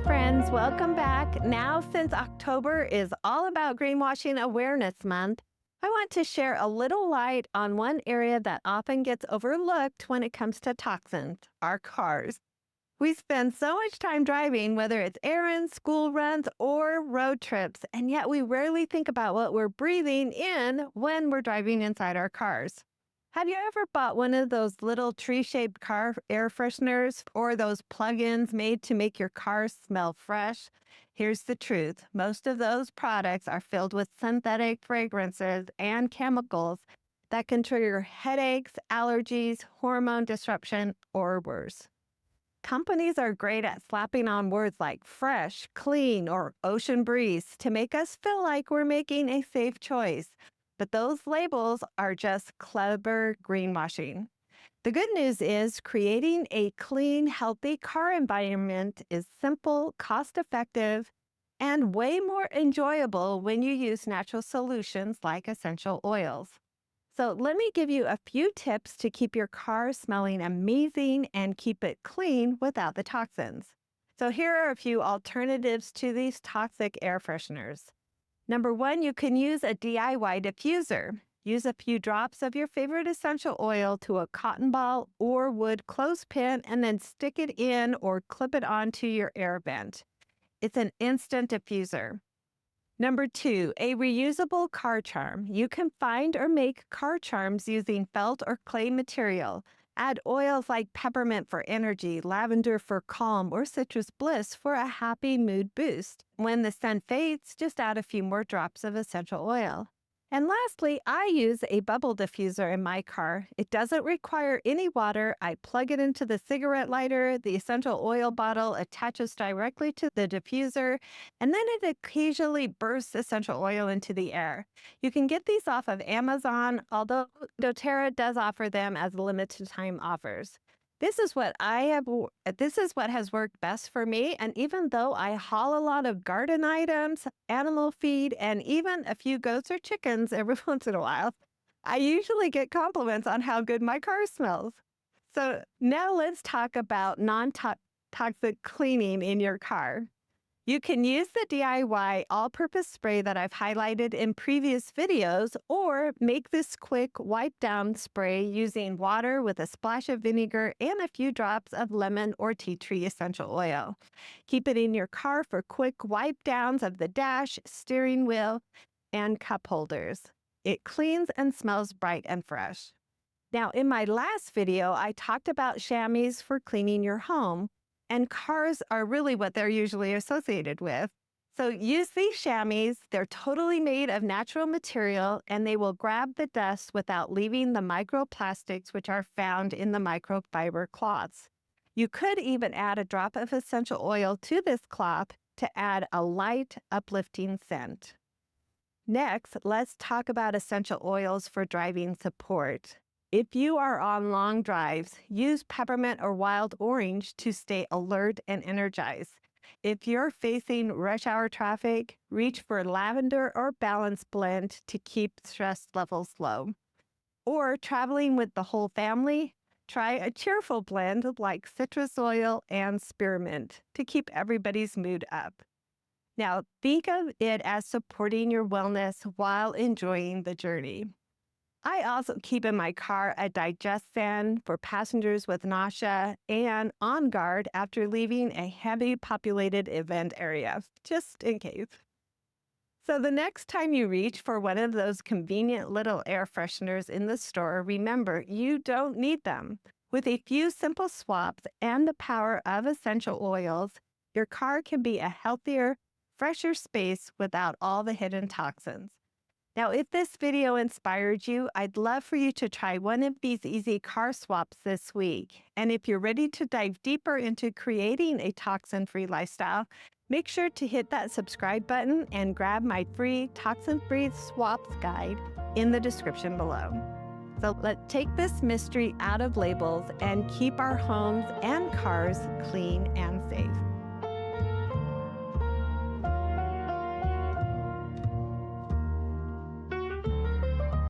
friends, welcome back. Now, since October is all about Greenwashing Awareness Month, I want to share a little light on one area that often gets overlooked when it comes to toxins, our cars. We spend so much time driving, whether it's errands, school runs, or road trips, and yet we rarely think about what we're breathing in when we're driving inside our cars. Have you ever bought one of those little tree-shaped car air fresheners or those plug-ins made to make your car smell fresh? Here's the truth. Most of those products are filled with synthetic fragrances and chemicals that can trigger headaches, allergies, hormone disruption, or worse. Companies are great at slapping on words like fresh, clean, or ocean breeze to make us feel like we're making a safe choice. But those labels are just clever greenwashing. The good news is creating a clean, healthy car environment is simple, cost-effective, and way more enjoyable when you use natural solutions like essential oils. So let me give you a few tips to keep your car smelling amazing and keep it clean without the toxins. So here are a few alternatives to these toxic air fresheners. Number one, you can use a DIY diffuser. Use a few drops of your favorite essential oil to a cotton ball or wood clothespin and then stick it in or clip it onto your air vent. It's an instant diffuser. Number two, a reusable car charm. You can find or make car charms using felt or clay material. Add oils like peppermint for energy, lavender for calm, or citrus bliss for a happy mood boost. When the scent fades, just add a few more drops of essential oil. And lastly, I use a bubble diffuser in my car. It doesn't require any water. I plug it into the cigarette lighter, the essential oil bottle attaches directly to the diffuser, and then it occasionally bursts essential oil into the air. You can get these off of Amazon, although doTERRA does offer them as limited time offers. This is what has worked best for me, and even though I haul a lot of garden items, animal feed, and even a few goats or chickens every once in a while, I usually get compliments on how good my car smells. So now let's talk about non-toxic cleaning in your car. You can use the DIY all-purpose spray that I've highlighted in previous videos, or make this quick wipe-down spray using water with a splash of vinegar and a few drops of lemon or tea tree essential oil. Keep it in your car for quick wipe-downs of the dash, steering wheel, and cup holders. It cleans and smells bright and fresh. Now, in my last video, I talked about chamois for cleaning your home. And cars are really what they're usually associated with. So use these chamois. They're totally made of natural material, and they will grab the dust without leaving the microplastics which are found in the microfiber cloths. You could even add a drop of essential oil to this cloth to add a light, uplifting scent. Next, let's talk about essential oils for driving support. If you are on long drives, use peppermint or wild orange to stay alert and energized. If you're facing rush hour traffic, reach for lavender or balance blend to keep stress levels low. Or traveling with the whole family, try a cheerful blend like citrus oil and spearmint to keep everybody's mood up. Now, think of it as supporting your wellness while enjoying the journey. I also keep in my car a Digestan for passengers with nausea and On Guard after leaving a heavily populated event area, just in case. So the next time you reach for one of those convenient little air fresheners in the store, remember, you don't need them. With a few simple swaps and the power of essential oils, your car can be a healthier, fresher space without all the hidden toxins. Now, if this video inspired you, I'd love for you to try one of these easy car swaps this week. And if you're ready to dive deeper into creating a toxin-free lifestyle, make sure to hit that subscribe button and grab my free toxin-free swaps guide in the description below. So let's take this mystery out of labels and keep our homes and cars clean and safe.